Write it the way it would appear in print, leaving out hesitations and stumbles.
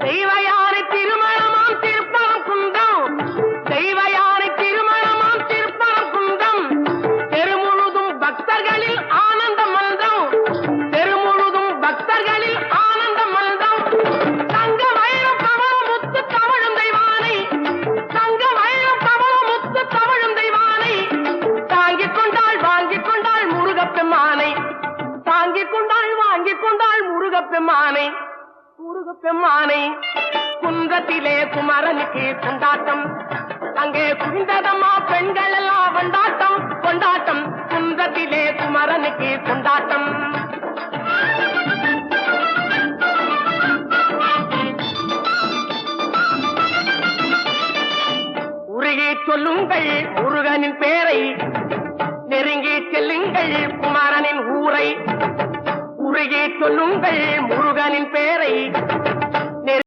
தெய்வயானை திருமணமாம் திருப்பரம் குன்றம், தெய்வயானை திருமணமாம் திருப்பரம் குன்றம், தெருமுழுதும் பக்தர்களில் ஆனந்த மல்தம், தெருமுழுதும் பக்தர்களில் ஆனந்த மல்தம். தங்க வயலும் கமல முத்து தவழும் தெய்வானை, தங்க வயலும் கமல முத்து தவழும் தெய்வானை, தாங்கிக் கொண்டாள் வாங்கிக் கொண்டாள் முருகப்பெம்மானை, தாங்கிக் கொண்டாள் வாங்கிக் கொண்டாள் முருகப்பெம்மானை, முருகப்பெம்மானை. குன்றத்திலே குமரனுக்கு கொண்டாட்டம், அங்கே குவிந்ததம்மா பெண்கள் எல்லாம் கொண்டாட்டம் கொண்டாட்டம். குன்றத்திலே குமரனுக்கு கொண்டாட்டம். உருகி சொல்லுங்கள் முருகனின் பேரை, நெருங்கி செல்லுங்கள் குமரனின் ஊரை. உருகி சொல்லுங்கள் முருகனின் பேரை,